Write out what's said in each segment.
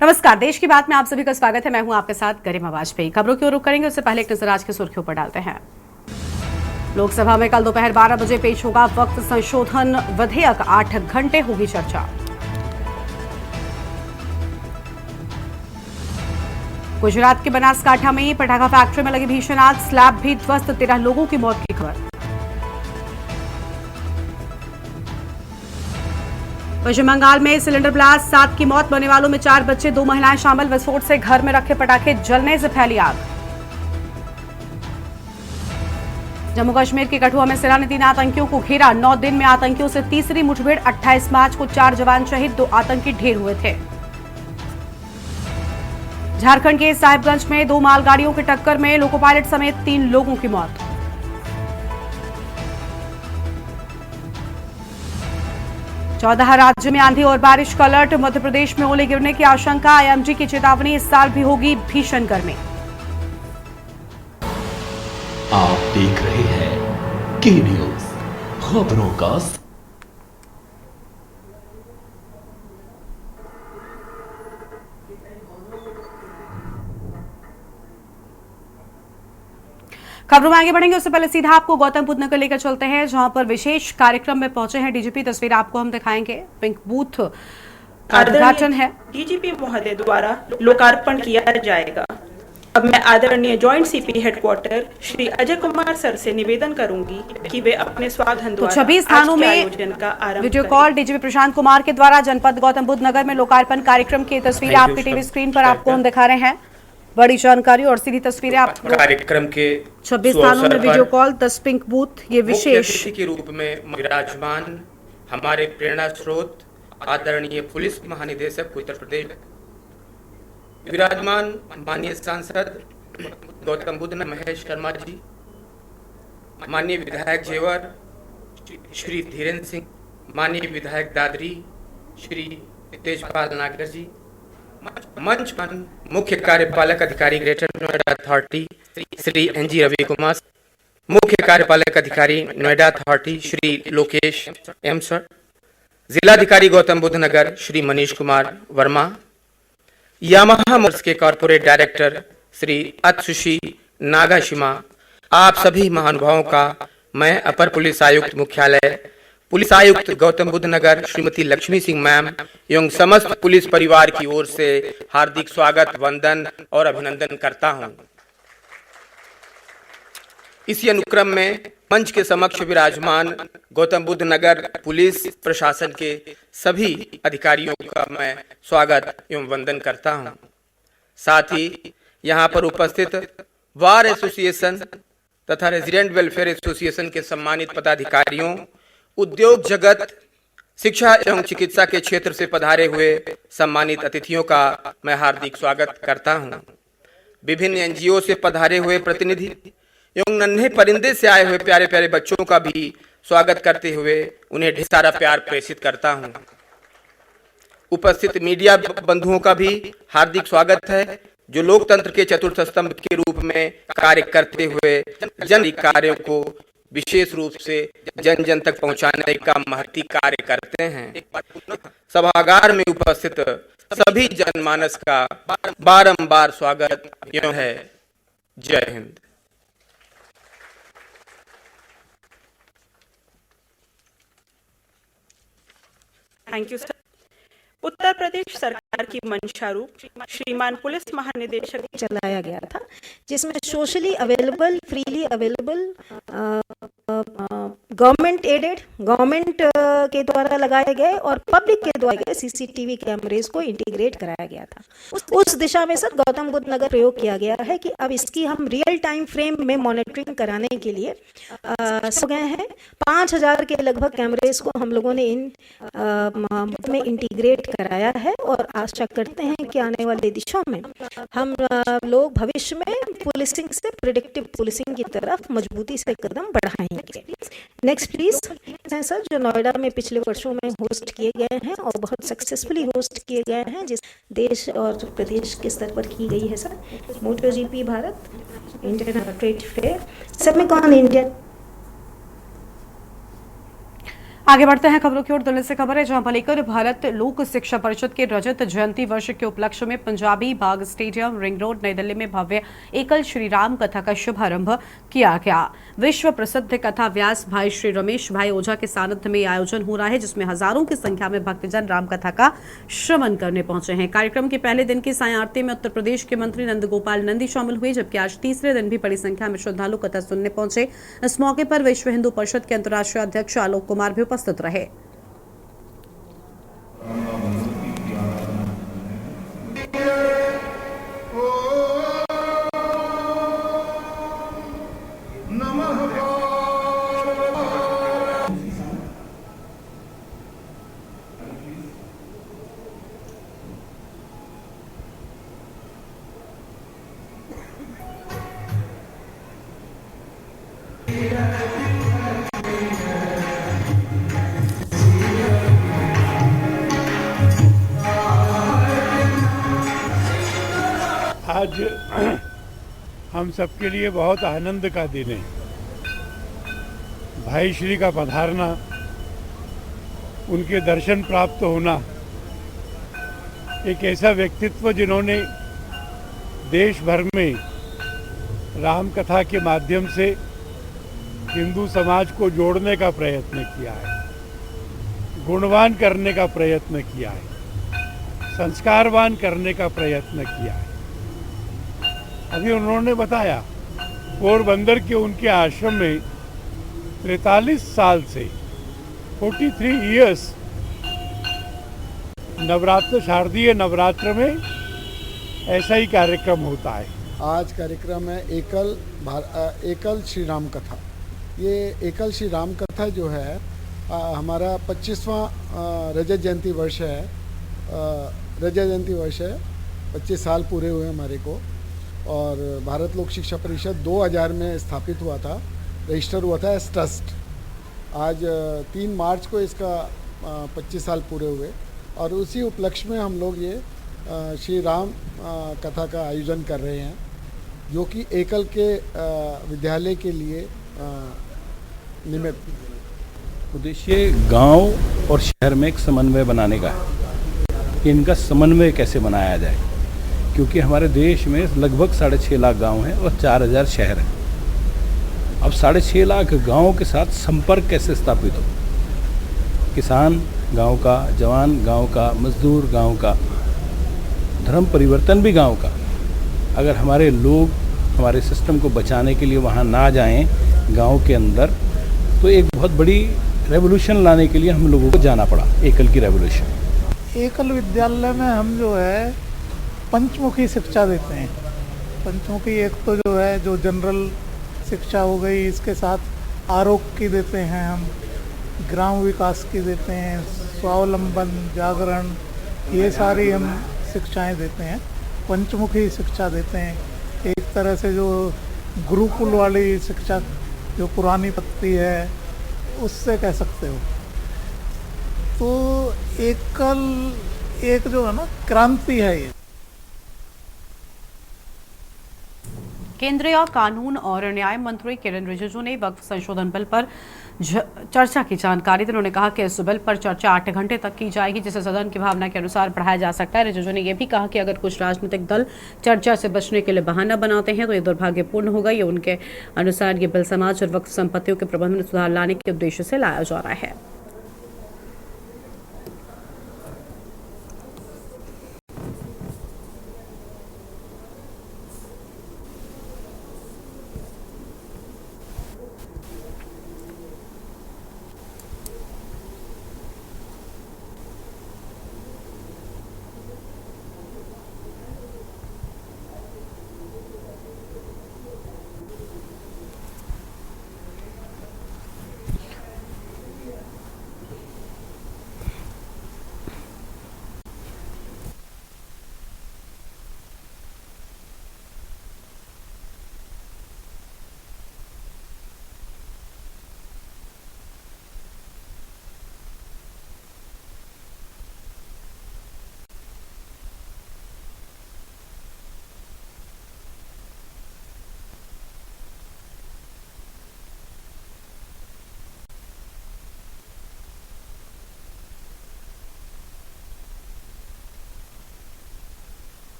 नमस्कार, देश की बात में आप सभी का स्वागत है। मैं हूं आपके साथ गरिमा वाजपेयी। खबरों की ओर रुख करेंगे उससे पहले एक नजर आज की सुर्खियों पर डालते हैं। लोकसभा में कल दोपहर 12 बजे पेश होगा वक्त संशोधन विधेयक, 8 घंटे होगी चर्चा। गुजरात के बनासकांठा में पटाखा फैक्ट्री में लगी भीषण आग, स्लैब भी ध्वस्त, 13 लोगों की मौत की खबर। पश्चिम बंगाल में सिलेंडर ब्लास्ट, 7 की मौत, मरने वालों में 4 बच्चे, 2 महिलाएं शामिल। विस्फोट से घर में रखे पटाखे जलने से फैली आग। जम्मू कश्मीर के कठुआ में सेना ने 3 आतंकियों को घेरा, 9 दिन में आतंकियों से तीसरी मुठभेड़। 28 मार्च को 4 जवान शहीद, 2 आतंकी ढेर हुए थे। झारखंड के साहिबगंज में 2 मालगाड़ियों की टक्कर में लोको पायलट समेत 3 लोगों की मौत। चौदह राज्य में आंधी और बारिश का अलर्ट, मध्य प्रदेश में ओले गिरने की आशंका। आईएमडी की चेतावनी, इस साल भी होगी भीषण गर्मी। आप देख रहे हैं के न्यूज, खबरों का। खबरों में आगे बढ़ेंगे उससे पहले सीधा आपको गौतम बुद्ध नगर लेकर चलते हैं, जहां पर विशेष कार्यक्रम में पहुंचे हैं डीजीपी। तस्वीर आपको हम दिखाएंगे। पिंक बूथ का उद्घाटन है, डीजीपी महोदय द्वारा लोकार्पण किया जाएगा। अब मैं आदरणीय joint CP headquarter Shri Ajay Kumar sir से निवेदन करूंगी कि वे अपने स्वागत द्वारा 26 स्थानों में video call DGP Prashant Kumar के द्वारा जनपद गौतम बुद्ध नगर में लोकार्पण कार्यक्रम की तस्वीर आपकी टीवी स्क्रीन पर आपको हम दिखा रहे हैं। बड़ी जानकारी और सीधी तस्वीरें आपको कार्यक्रम के 26 स्थानों में वीडियो कॉल, 10 पिंक बूथ, ये विशेष के रूप में विराजमान हमारे प्रेरणा स्रोत आदरणीय पुलिस महानिदेशक उत्तर प्रदेश, विराजमान माननीय सांसद गौतम बुद्ध महेश शर्मा जी, माननीय विधायक जेवर श्री धीरेन्द्र सिंह, माननीय विधायक दादरी श्री तेजपाल नागर जी, मंच पर मुख्य कार्यपालक अधिकारी greater Noida authority Shri N G Ravi Kumar, मुख्य कार्यपालक अधिकारी Noida authority Shri Lokesh M sir, जिलाधिकारी गौतम बुद्ध नगर श्री मनीष कुमार वर्मा, यामाहा मोटर्स के corporate director Shri Atsushi Nagashima, आप सभी महानुभावों का मैं अपर पुलिस आयुक्त मुख्यालय, पुलिस आयुक्त गौतम बुद्ध नगर श्रीमती लक्ष्मी सिंह मैम एवं समस्त पुलिस परिवार की ओर से हार्दिक स्वागत, वंदन और अभिनंदन करता हूं। इसी अनुक्रम में मंच के समक्ष विराजमान गौतम बुद्ध नगर पुलिस प्रशासन के सभी अधिकारियों का मैं स्वागत एवं वंदन करता हूं। साथ ही यहां पर उपस्थित बार एसोसिएशन तथा रेजिडेंट वेलफेयर एसोसिएशन के सम्मानित पदाधिकारियों, उद्योग जगत, शिक्षा एवं चिकित्सा के क्षेत्र से पधारे हुए सम्मानित अतिथियों का मैं हार्दिक स्वागत करता हूं। विभिन्न एनजीओ से पधारे हुए प्रतिनिधि एवं नन्हे परिंदे से आए हुए प्यारे प्यारे बच्चों का भी स्वागत करते हुए उन्हें ढेर सारा प्यार प्रेषित करता हूं। उपस्थित मीडिया बंधुओं का भी हार्दिक स्वागत है, जो लोकतंत्र के चतुर्थ स्तंभ के रूप में कार्य करते हुए जन कार्यों को विशेष रूप से जन जन तक पहुंचाने का महती कार्य करते हैं। सभागार में उपस्थित सभी जनमानस का बारंबार स्वागत एवं है। जय हिंद। Thank you sir. Uttar Pradesh सरकार की मंशा रूप श्रीमान पुलिस महानिदेशक चलाया गया था, जिसमें socially available, freely available, government aided, government के द्वारा लगाए गए और पब्लिक के द्वारा गए सीसीटीवी कैमरेज को इंटीग्रेट कराया गया था। उस दिशा में सर गौतम बुद्ध नगर प्रयोग किया गया है कि अब इसकी हम रियल टाइम फ्रेम में मॉनिटरिंग कराने के लिए सो गए हैं। 5000 के लगभग कैमरेज को हम लोगों ने में इंटीग्रेट कराया है और आशा करते हैं कि आने वाले दिशा में हम लोग भविष्य में पुलिसिंग से प्रिडिक्टिव पुलिसिंग की तरफ मजबूती से कदम बढ़ाएंगे। नेक्स्ट प्लीज सर, जो नोएडा में पिछले वर्षों में होस्ट किए गए हैं और बहुत सक्सेसफुली होस्ट किए गए हैं, जिस देश और प्रदेश के स्तर पर की गई है sir, Moto GP Bharat, Indian trade fair, Semicon India. आगे बढ़ते हैं खबरों की ओर। दिल्ली से खबर है, जहां भलेकर भारत लोक शिक्षा परिषद के रजत जयंती वर्ष के उपलक्ष्य में पंजाबी बाग स्टेडियम, रिंग रोड, नई दिल्ली में भव्य एकल श्री राम कथा का शुभारंभ किया गया। विश्व प्रसिद्ध कथा व्यास भाई श्री रमेश भाई ओझा के सानिध्य में आयोजन हो रहा है, जिसमें हजारों की संख्या में भक्तजन राम कथा का श्रवण करने पहुंचे हैं। कार्यक्रम के पहले दिन की साय आरती में उत्तर प्रदेश के मंत्री नंद गोपाल नंदी शामिल हुए, जबकि आज तीसरे दिन भी बड़ी संख्या में श्रद्धालु कथा सुनने पहुंचे। इस मौके पर विश्व हिंदू परिषद के अंतर्राष्ट्रीय अध्यक्ष आलोक कुमार भी उपस्थित रहे। आज हम सबके लिए बहुत आनंद का दिन है। भाई श्री का पधारना, उनके दर्शन प्राप्त होना, एक ऐसा व्यक्तित्व जिन्होंने देश भर में राम कथा के माध्यम से हिंदू समाज को जोड़ने का प्रयत्न किया है, गुणवान करने का प्रयत्न किया है, संस्कारवान करने का प्रयत्न किया है। अभी उन्होंने बताया पोरबंदर के उनके आश्रम में 43 साल से 43 इयर्स नवरात्र, शारदीय नवरात्र में ऐसा ही कार्यक्रम होता है। आज कार्यक्रम है एकल श्री राम कथा। ये एकल श्री राम कथा जो है हमारा 25वां रजत जयंती वर्ष है। रजत जयंती वर्ष है, 25 साल पूरे हुए हमारे को। और भारत लोक शिक्षा परिषद 2000 में स्थापित हुआ था, रजिस्टर हुआ था एज ट्रस्ट। आज 3 मार्च को इसका 25 साल पूरे हुए और उसी उपलक्ष्य में हम लोग ये श्री राम कथा का आयोजन कर रहे हैं, जो कि एकल के विद्यालय के लिए निमित्त। उद्देश्य गांव और शहर में एक समन्वय बनाने का है कि इनका समन्वय कैसे बनाया जाए, क्योंकि हमारे देश में लगभग 6.5 लाख गांव हैं और 4000 शहर हैं। अब 6.5 लाख गांवों के साथ संपर्क कैसे स्थापित हो, किसान गांव का, जवान गांव का, मजदूर गांव का, धर्म परिवर्तन भी गांव का। अगर हमारे लोग हमारे सिस्टम को बचाने के लिए वहां ना जाएं गांव के अंदर, तो एक बहुत बड़ी रेवोल्यूशन लाने के लिए हम लोगों को जाना पड़ा, एकल की रेवोल्यूशन। एकल विद्यालय में हम जो है पंचमुखी शिक्षा देते हैं। पंचमुखी एक तो जो है जो जनरल शिक्षा हो गई, इसके साथ आरोग्य की देते हैं, हम ग्राम विकास की देते हैं, स्वावलंबन, जागरण, ये सारी हम शिक्षाएं देते हैं। पंचमुखी शिक्षा देते हैं। एक तरह से जो गुरुकुल वाली शिक्षा जो पुरानी पद्धति है उससे कह सकते हो। तो एक जो है ना क्रांति है ये। केंद्रीय कानून और न्याय मंत्री किरेन रिजिजू ने वक्फ संशोधन बिल पर चर्चा की जानकारी दी। उन्होंने कहा कि इस बिल पर चर्चा 8 घंटे तक की जाएगी, जिसे सदन की भावना के अनुसार बढ़ाया जा सकता है। रिजिजू ने यह भी कहा कि अगर कुछ राजनीतिक दल चर्चा से बचने के लिए बहाना बनाते हैं तो ये दुर्भाग्यपूर्ण होगा। ये उनके अनुसार ये बिल समाज और वक्फ संपत्तियों के प्रबंधन में सुधार लाने के उद्देश्य से लाया जा रहा है।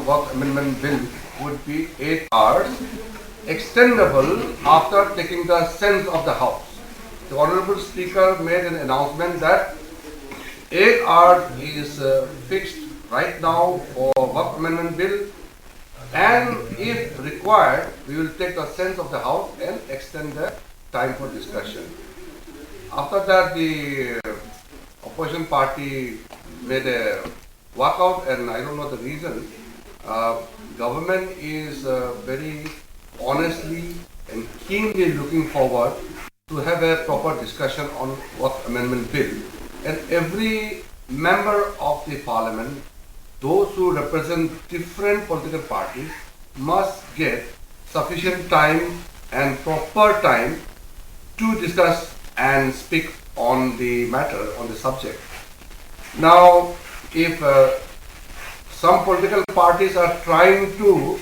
work amendment bill would be 8 hours, extendable after taking the sense of the House. The Honorable Speaker made an announcement that 8 hours is fixed right now for work amendment bill, and if required, we will take the sense of the House and extend the time for discussion. After that, the opposition party made a walkout, and I don't know the reason. Government is very honestly and keenly looking forward to have a proper discussion on work amendment bill, and every member of the parliament, those who represent different political parties, must get sufficient time and proper time to discuss and speak on the matter, on the subject. Now, if some political parties are trying to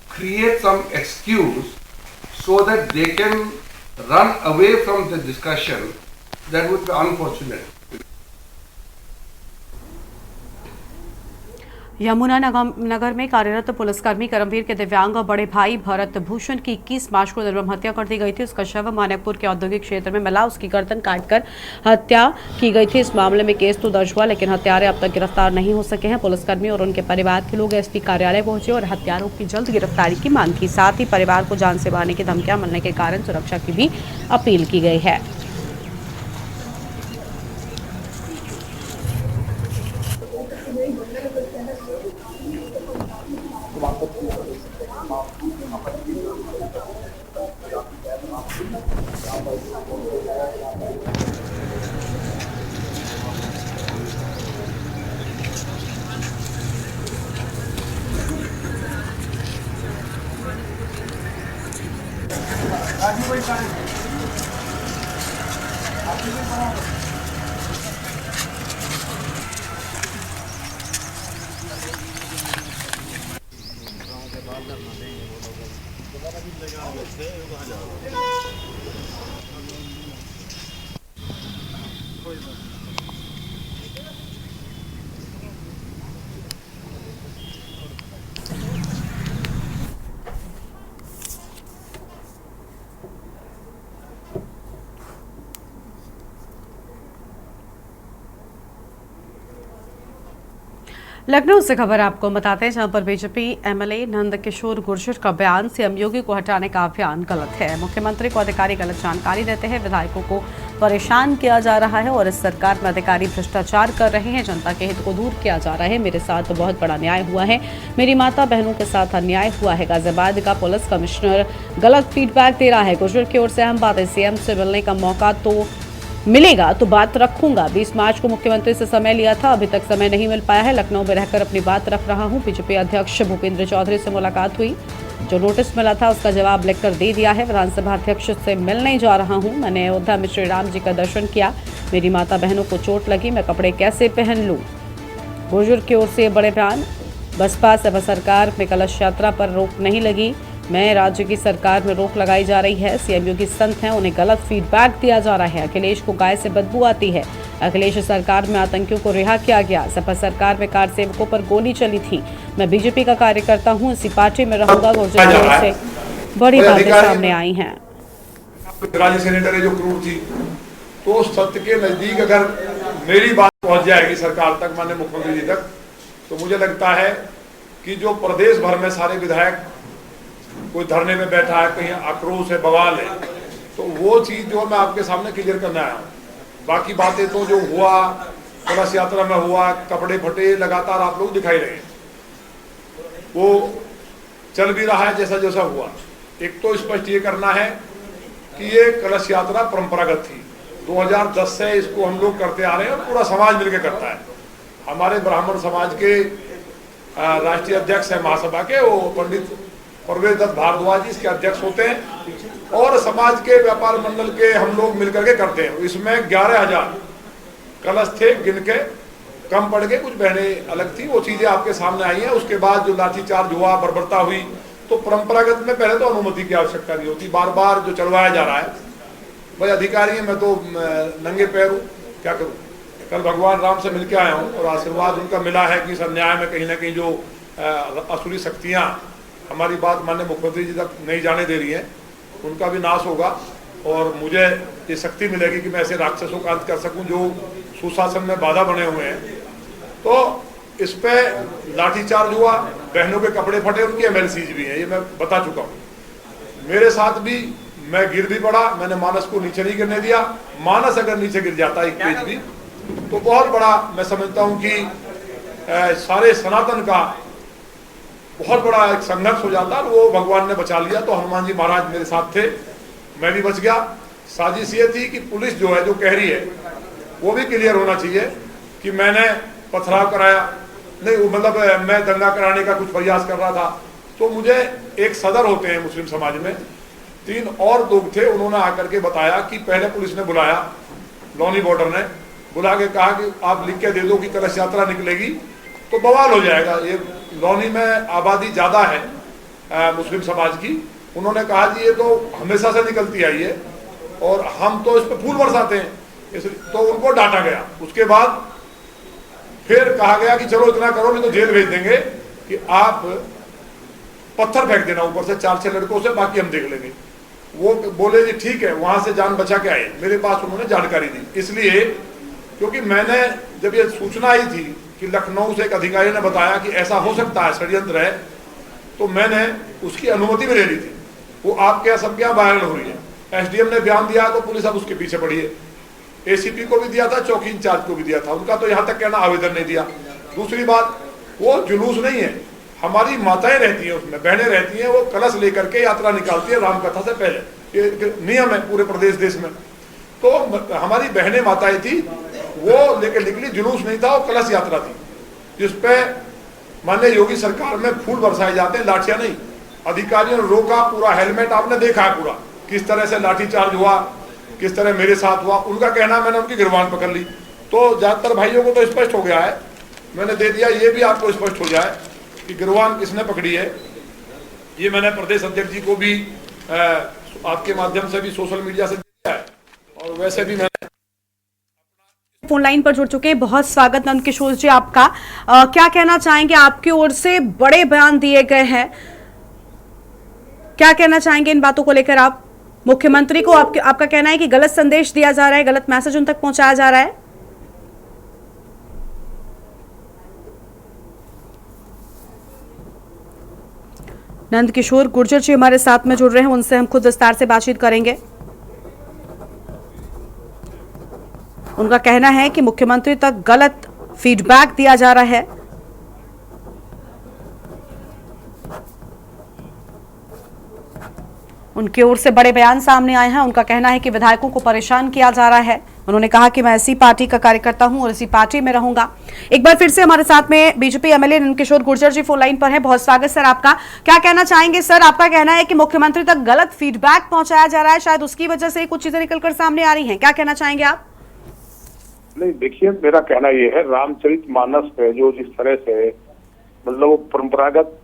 create some excuse so that they can run away from the discussion, that would be unfortunate. Yamunanagar में कार्यरत पुलिसकर्मी करमवीर के दिव्यांग और बड़े भाई भरत भूषण की 21 मार्च को निर्मम हत्या कर दी गई थी। उसका शव मानिकपुर के औद्योगिक क्षेत्र में मिला। उसकी गर्दन काटकर हत्या की गई थी। इस मामले में केस तो दर्ज हुआ, लेकिन हत्यारे अब तक गिरफ्तार नहीं हो सके हैं। पुलिसकर्मी और उनके परिवार के लोग एसपी कार्यालय पहुंचे और हत्यारों की जल्द गिरफ्तारी की मांग की। साथ ही परिवार को जान से मारने की धमकियां मिलने के कारण सुरक्षा की भी अपील की गई है। लखनऊ से खबर आपको बताते हैं, जहां पर बीजेपी एमएलए नंदकिशोर गुर्जर का बयान सीएम योगी को हटाने का अभियान गलत है। मुख्यमंत्री को अधिकारी गलत जानकारी देते हैं, विधायकों को परेशान किया जा रहा है और इस सरकार में अधिकारी भ्रष्टाचार कर रहे हैं। जनता के हित को दूर किया जा रहा है। मेरे साथ तो बहुत बड़ा न्याय हुआ है, मेरी माता बहनों के साथ अन्याय हुआ है। गाजियाबाद का पुलिस कमिश्नर गलत फीडबैक दे रहा है। गुर्जर की ओर से अहम बात है, सीएम से मिलने का मौका तो मिलेगा तो बात रखूंगा। 20 मार्च को मुख्यमंत्री से समय लिया था, अभी तक समय नहीं मिल पाया है। लखनऊ में रहकर अपनी बात रख रहा हूं। बीजेपी अध्यक्ष भूपेंद्र चौधरी से मुलाकात हुई, जो नोटिस मिला था उसका जवाब लिखकर दे दिया है। विधानसभा अध्यक्ष से मिलने जा रहा हूं। मैंने अयोध्या में श्री राम जी का दर्शन किया, मेरी माता बहनों को चोट लगी, मैं कपड़े कैसे पहन लूं। बुजुर्ग की ओर से बड़े बयान। बसपा सपा सरकार में कलश यात्रा पर रोक नहीं लगी, मैं राज्य की सरकार में रोक लगाई जा रही है। सीएम योगी संत हैं, उन्हें गलत फीडबैक दिया जा रहा है। अखिलेश को गाय से बदबू आती है। अखिलेश सरकार में आतंकियों को रिहा किया गया, सपा सरकार में कार सेवकों पर गोली चली थी। मैं बीजेपी का कार्यकर्ता हूं, इसी पार्टी में रहूंगा। गुर्जर की ओर से बड़ी बातें सामने आई हैं। राज्य सेनेटर है जो क्रूर थी, तो सत्य के नजदीक अगर मेरी बात पहुंच जाएगी सरकार तक, माननीय मुख्यमंत्री जी तक, तो मुझे लगता है कि जो प्रदेश भर में सारे विधायक कोई धरने में बैठा है, कहीं आक्रोश है, बवाल है, तो वो चीज जो मैं आपके सामने क्लियर करना आया हूँ। बाकी बातें तो जो हुआ कलश यात्रा में हुआ, कपड़े फटे, लगातार आप लोग दिखाई रहे हैं, वो चल भी रहा है जैसा जैसा हुआ। एक तो स्पष्ट ये करना है कि ये कलश यात्रा परंपरागत थी, 2010 से इसको हम लोग करते आ रहे हैं और पूरा समाज मिलकर करता है। हमारे ब्राह्मण समाज के राष्ट्रीय अध्यक्ष है महासभा के, वो पंडित परवेश दत्त भारद्वाज जी इसके अध्यक्ष होते हैं, और समाज के व्यापार मंडल के हम लोग मिलकर के करते हैं। इसमें 11,000 कलश थे, गिन के कम पड़ गए, कुछ बहनें अलग थी, वो चीजें आपके सामने आई हैं। उसके बाद जो लाठीचार्ज हुआ, बर्बरता हुई, तो परंपरागत में पहले तो अनुमति की आवश्यकता नहीं होती, बार बार जो चलवाया जा रहा है। भाई अधिकारी हैं, मैं तो नंगे पैर हूँ, क्या करूँ। कल भगवान राम से मिलकर आया हूँ और आशीर्वाद उनका मिला है कि इस अन्याय में कहीं ना कहीं जो असुरी शक्तियाँ हमारी बात माननीय मुख्यमंत्री जी तक नहीं जाने दे रही हैं, उनका भी नाश होगा और मुझे ये शक्ति मिलेगी कि मैं ऐसे राक्षसों का अंत कर सकूं जो सुशासन में बाधा बने हुए हैं। तो इस पे लाठीचार्ज हुआ, बहनों के कपड़े फटे, उनकी MLCs भी हैं, ये मैं बता चुका हूँ। मेरे साथ भी मैं गिर भी पड़ा, मैंने मानस को नीचे नहीं गिरने दिया। मानस अगर नीचे गिर जाता एक पेज भी तो बहुत बड़ा मैं समझता हूँ कि सारे सनातन का बहुत बड़ा एक संघर्ष हो जाता, और वो भगवान ने बचा लिया। तो हनुमान जी महाराज मेरे साथ थे, मैं भी बच गया। साजिश ये थी कि पुलिस जो है, जो कह रही है, वो भी क्लियर होना चाहिए कि मैंने पथराव कराया नहीं, मतलब मैं दंगा कराने का कुछ प्रयास कर रहा था। तो मुझे एक सदर होते हैं मुस्लिम समाज में, 3 और लोग थे, उन्होंने आकर के बताया कि पहले पुलिस ने बुलाया, लौनी बॉर्डर ने बुला के कहा कि आप लिख के दे दो कि कलश यात्रा निकलेगी तो बवाल हो जाएगा। ये लौनी में आबादी ज़्यादा है मुस्लिम समाज की। उन्होंने कहा जी ये तो हमेशा से निकलती आई है और हम तो इस पर फूल बरसाते हैं, इसलिए तो उनको डांटा गया। उसके बाद फिर कहा गया कि चलो इतना करो नहीं तो जेल भेज देंगे, कि आप पत्थर फेंक देना ऊपर से 4-6 लड़कों से, बाकी हम देख लेंगे। वो बोले जी ठीक है, वहां से जान बचा के आए। मेरे पास उन्होंने जानकारी दी, इसलिए क्योंकि मैंने जब ये सूचना आई थी कि लखनऊ से एक अधिकारी ने बताया कि ऐसा हो सकता है, षड्यंत्र है, तो मैंने उसकी अनुमति भी ले ली थी। वो आपके यहाँ सबके यहाँ वायरल हो रही है। SDM ने बयान दिया तो पुलिस अब उसके पीछे पड़ी है। ACP को भी दिया था, चौकी इंचार्ज को भी दिया था, उनका तो यहाँ तक कहना आवेदन नहीं दिया। दूसरी बात, वो जुलूस नहीं है, हमारी माताएं रहती हैं उसमें, बहनें रहती हैं, वो कलश लेकर के यात्रा निकालती है रामकथा से पहले, ये नियम है पूरे प्रदेश देश में। तो हमारी बहनें माताएं थी, वो लेकर निकली, जुलूस नहीं था, वो कलश यात्रा थी, जिसपे माननीय योगी सरकार में फूल बरसाए जाते हैं, लाठियां नहीं। अधिकारियों ने रोका, पूरा हेलमेट आपने देखा है, पूरा किस तरह से लाठीचार्ज हुआ, किस तरह मेरे साथ हुआ। उनका कहना मैंने उनकी गिरबान पकड़ ली। तो ज्यादातर भाइयों को तो स्पष्ट हो गया है, मैंने दे दिया, ये भी आपको स्पष्ट हो जाए कि गिरबान किसने पकड़ी है। ये मैंने प्रदेश अध्यक्ष जी को भी आपके माध्यम से भी सोशल मीडिया से दिया है, और वैसे भी मैंने फोन लाइन पर जुड़ चुके हैं। बहुत स्वागत नंद किशोर जी आपका। क्या कहना चाहेंगे, आपकी ओर से बड़े बयान दिए गए हैं, क्या कहना चाहेंगे इन बातों को लेकर? आप मुख्यमंत्री को आपका कहना है कि गलत संदेश दिया जा रहा है, गलत मैसेज उन तक पहुंचाया जा रहा है। नंद किशोर गुर्जर जी हमारे साथ में जुड़ रहे हैं, उनसे हम खुद विस्तार से बातचीत करेंगे। उनका कहना है कि मुख्यमंत्री तक गलत फीडबैक दिया जा रहा है। उनकी ओर से बड़े बयान सामने आए हैं। उनका कहना है कि विधायकों को परेशान किया जा रहा है। उन्होंने कहा कि मैं इसी पार्टी का कार्यकर्ता हूं और इसी पार्टी में रहूंगा। एक बार फिर से हमारे साथ में बीजेपी MLA नंद किशोर गुर्जर जी फोन लाइन पर हैं। बहुत स्वागत सर आपका। क्या कहना चाहेंगे सर? आपका कहना है कि मुख्यमंत्री तक गलत फीडबैक पहुंचाया जा रहा है, शायद उसकी वजह से कुछ चीजें निकलकर सामने आ रही हैं, क्या कहना चाहेंगे आप? नहीं, देखिए, मेरा कहना यह है, रामचरितमानस पे जो जिस तरह से मतलब वो परंपरागत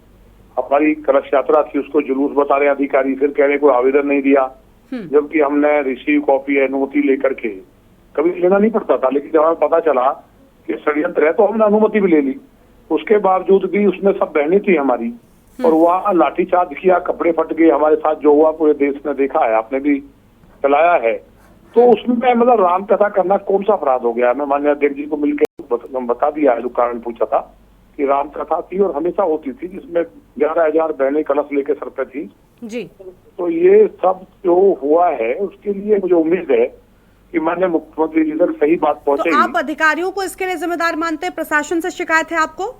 हमारी कलश यात्रा थी, उसको जुलूस बता रहे अधिकारी, फिर कह रहे कोई आवेदन नहीं दिया, जबकि हमने रिसीव कॉपी अनुमति लेकर के, कभी लेना नहीं पड़ता था, लेकिन जब हमें पता चला कि षड्यंत्र है तो हमने अनुमति भी ले ली। उसके बावजूद भी उसमें सब बहनें थी हमारी, और वहाँ लाठीचार्ज किया, कपड़े फट गए। हमारे साथ जो हुआ पूरे देश ने देखा है, आपने भी चलाया है। तो उसमें मतलब रामकथा करना कौन सा अपराध हो गया? मैं माननीय अध्यक्ष जी को मिलकर बता दिया है, जो कारण पूछा था कि रामकथा थी और हमेशा होती थी, जिसमें 11,000 बहनें कलश लेके सर पे थी जी। तो ये सब जो हुआ है उसके लिए मुझे उम्मीद है कि माननीय मुख्यमंत्री जी तक सही बात पहुंचेगी। तो आप अधिकारियों को इसके लिए जिम्मेदार मानते हैं? प्रशासन से शिकायत है आपको?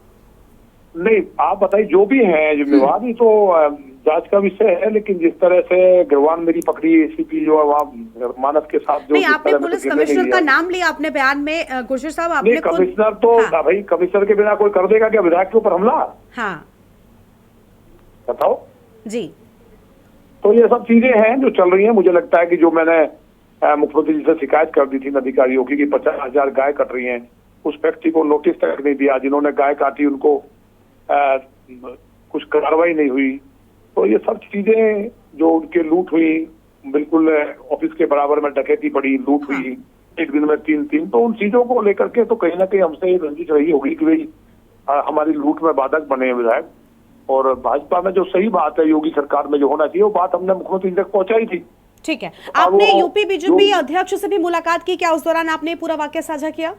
नहीं, आप बताइए, जो भी है जिम्मेवार, ही तो जांच का विषय है। लेकिन जिस तरह से गिरवान मेरी पकड़ी ACP जो है वहाँ मानस के साथ, जो नहीं, आपने पुलिस कमिश्नर का नाम लिया अपने बयान में गुर्जर साहब, आपने कमिश्नर तो भाई, कमिश्नर के बिना कोई कर देगा क्या विधायक के ऊपर हमला? हाँ, बताओ जी। तो ये सब चीजें हैं जो चल रही हैं। मुझे लगता है कि जो मैंने मुख्यमंत्री जी से शिकायत कर दी थी अधिकारियों की कि 50,000 गाय कट रही हैं, उस व्यक्ति को नोटिस तक नहीं दिया, जिन्होंने गाय काटी उनको कुछ कार्रवाई नहीं हुई। तो ये सब चीजें जो उनके लूट हुई, बिल्कुल ऑफिस के बराबर में डकैती पड़ी, लूट हुई एक दिन में 3-3, तो उन चीजों को लेकर के तो कहीं ना कहीं हमसे रंजिश रही होगी कि भाई हमारी लूट में बाधक बने हैं विधायक। और भाजपा में जो सही बात है योगी सरकार में जो होना चाहिए वो बात हमने मुख्यमंत्री तक पहुंचाई थी। ठीक है, आपने यूपी बीजेपी अध्यक्ष से भी मुलाकात की क्या? उस दौरान आपने पूरा वाक्य साझा किया?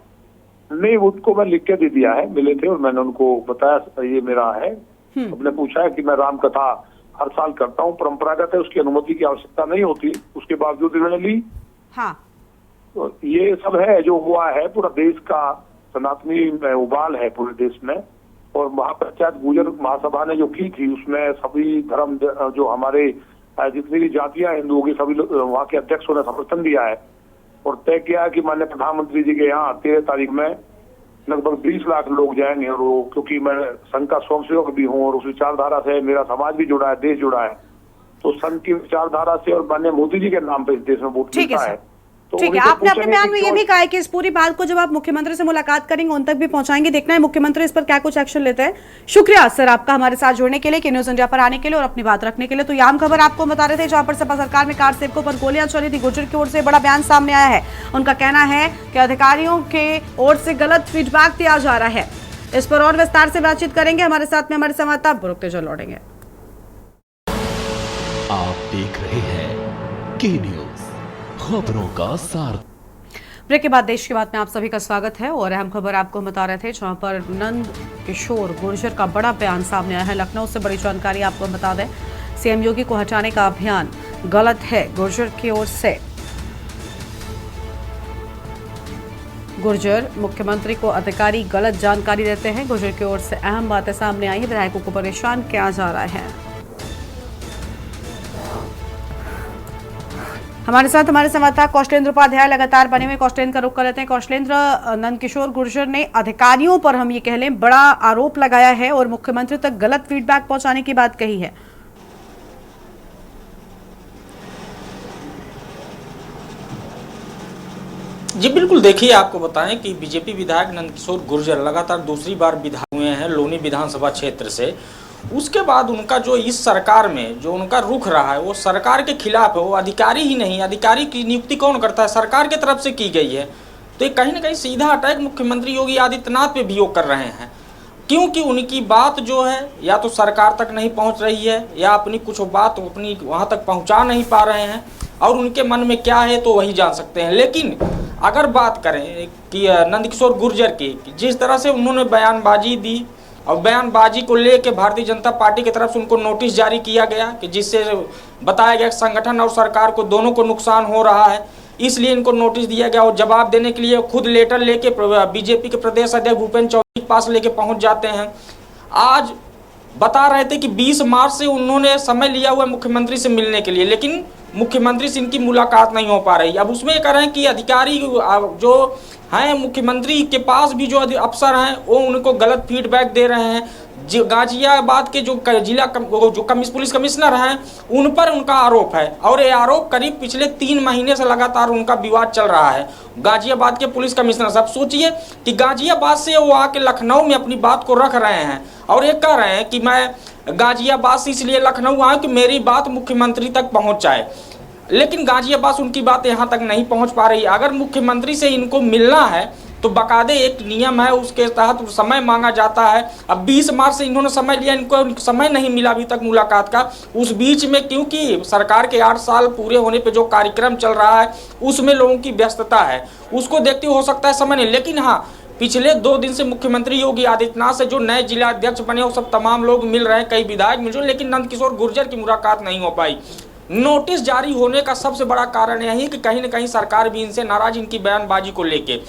नहीं, उनको मैं लिख के दे दिया है, मिले थे और मैंने उनको बताया ये मेरा है। हमने पूछा है कि मैं राम कथा हर साल करता हूँ, परंपरागत है, उसकी अनुमति की आवश्यकता नहीं होती, उसके बावजूद इन्होंने ली। हाँ, तो ये सब है जो हुआ है, पूरा देश का सनातनी उबाल है पूरे देश में। और महापंचायत गुर्जर महासभा ने जो की थी उसमें सभी धर्म जो हमारे जितनी भी जातियां हिंदुओं की सभी वहाँ के अध्यक्षों ने समर्थन दिया है और तय किया है कि माननीय प्रधानमंत्री जी के यहाँ 13 तारीख में लगभग 20 लाख लोग जाएंगे। और वो क्योंकि मैं संघ का स्वयंसेवक भी हूँ और उस विचारधारा से मेरा समाज भी जुड़ा है, देश जुड़ा है, तो संघ की विचारधारा से और माननीय मोदी जी के नाम पे इस देश में वोट मिलता है। तो ठीक है, आपने अपने बयान में ये भी कहा है कि इस पूरी बात को जब आप मुख्यमंत्री से मुलाकात करेंगे उन तक भी पहुंचाएंगे। देखना है मुख्यमंत्री इस पर क्या कुछ एक्शन लेते हैं। शुक्रिया सर आपका हमारे साथ जुड़ने के लिए, के न्यूज इंडिया पर आने के लिए और अपनी बात रखने के लिए। तो ये आम खबर आपको बता रहे थे जहां पर सपा सरकार में कार सेवकों पर गोलियां चली थी। गुर्जर की ओर से बड़ा बयान सामने आया है। उनका कहना है कि अधिकारियों के ओर से गलत फीडबैक दिया जा रहा है। इस पर और विस्तार से बातचीत करेंगे, हमारे साथ में हमारे संवाददाता बुरुक तेजल लौटेंगे। आप देख रहे हैं के न्यूज, खबरों का सार। ब्रेक के बाद देश की बात में आप सभी का स्वागत है और अहम खबर आपको बता रहे थे जहां पर नंद किशोर गुर्जर का बड़ा बयान सामने आया है। लखनऊ से बड़ी जानकारी आपको बता दें, सीएम योगी को हटाने का अभियान गलत है। गुर्जर की ओर से गुर्जर मुख्यमंत्री को अधिकारी गलत जानकारी देते हैं। गुर्जर की ओर से अहम बातें सामने आई है। विधायकों को परेशान किया जा रहा है। हमारे साथ हमारे संवाददाता कौशलेंद्र उपाध्याय लगातार बने हुए। कौशलेंद्र का रुख कर लेते हैं। कौशलेंद्र, नंदकिशोर गुर्जर ने अधिकारियों पर, हम ये कह लें, बड़ा आरोप लगाया है और मुख्यमंत्री तक गलत फीडबैक पहुंचाने की बात कही है। जी बिल्कुल, देखिए आपको बताएं कि बीजेपी विधायक नंदकिशोर गुर्जर लगातार दूसरी बार विधायक हुए हैं लोनी विधानसभा क्षेत्र से। उसके बाद उनका जो इस सरकार में जो उनका रुख रहा है वो सरकार के खिलाफ है। वो अधिकारी ही नहीं, अधिकारी की नियुक्ति कौन करता है? सरकार की तरफ से की गई है। तो ये कहीं ना कहीं सीधा अटैक मुख्यमंत्री योगी आदित्यनाथ पे भी वो कर रहे हैं, क्योंकि उनकी बात जो है या तो सरकार तक नहीं पहुंच रही है या अपनी कुछ बात अपनी वहाँ तक पहुँचा नहीं पा रहे हैं और उनके मन में क्या है तो वही जान सकते हैं। लेकिन अगर बात करें कि नंदकिशोर गुर्जर की, जिस तरह से उन्होंने बयानबाजी दी और बयानबाजी को लेकर भारतीय जनता पार्टी की तरफ से उनको नोटिस जारी किया गया कि जिससे बताया गया संगठन और सरकार को दोनों को नुकसान हो रहा है, इसलिए इनको नोटिस दिया गया। और जवाब देने के लिए खुद लेटर लेके बीजेपी के प्रदेश अध्यक्ष भूपेंद्र चौधरी के पास लेके पहुंच जाते हैं। आज बता रहे थे कि 20 मार्च से उन्होंने समय लिया हुआ मुख्यमंत्री से मिलने के लिए, लेकिन मुख्यमंत्री से इनकी मुलाकात नहीं हो पा रही। अब उसमें कह रहे हैं कि अधिकारी जो हैं मुख्यमंत्री के पास भी जो अफसर हैं वो उनको गलत फीडबैक दे रहे हैं। जो गाजियाबाद के जो जिला पुलिस कमिश्नर हैं उन पर उनका आरोप है और ये आरोप करीब पिछले 3 महीने से लगातार उनका विवाद चल रहा है गाजियाबाद के पुलिस कमिश्नर साहब। सोचिए कि गाजियाबाद से वो आके लखनऊ में अपनी बात को रख रहे हैं और ये कह रहे हैं कि मैं गाजियाबाद से इसलिए लखनऊ आया कि मेरी बात मुख्यमंत्री तक पहुंच जाए, लेकिन गाजियाबाद उनकी बात यहाँ तक नहीं पहुँच पा रही। अगर मुख्यमंत्री से इनको मिलना है तो बकायदे एक नियम है, उसके तहत समय मांगा जाता है। अब 20 मार्च से इन्होंने समय लिया, इनको समय नहीं मिला अभी तक मुलाकात का। उस बीच में क्योंकि सरकार के 8 साल पूरे होने पे जो कार्यक्रम चल रहा है उसमें लोगों की व्यस्तता है, उसको देखते हो सकता है समय नहीं। लेकिन हाँ, पिछले 2 दिन से मुख्यमंत्री योगी आदित्यनाथ से जो नए जिला अध्यक्ष बने वो सब तमाम लोग मिल रहे हैं, कई विधायक मिल रहे हैं, लेकिन नंदकिशोर गुर्जर की मुलाकात नहीं हो पाई। नोटिस जारी होने का सबसे बड़ा कारण यही है कि कहीं ना कहीं सरकार भी इनसे नाराज, इनकी बयानबाजी को लेके।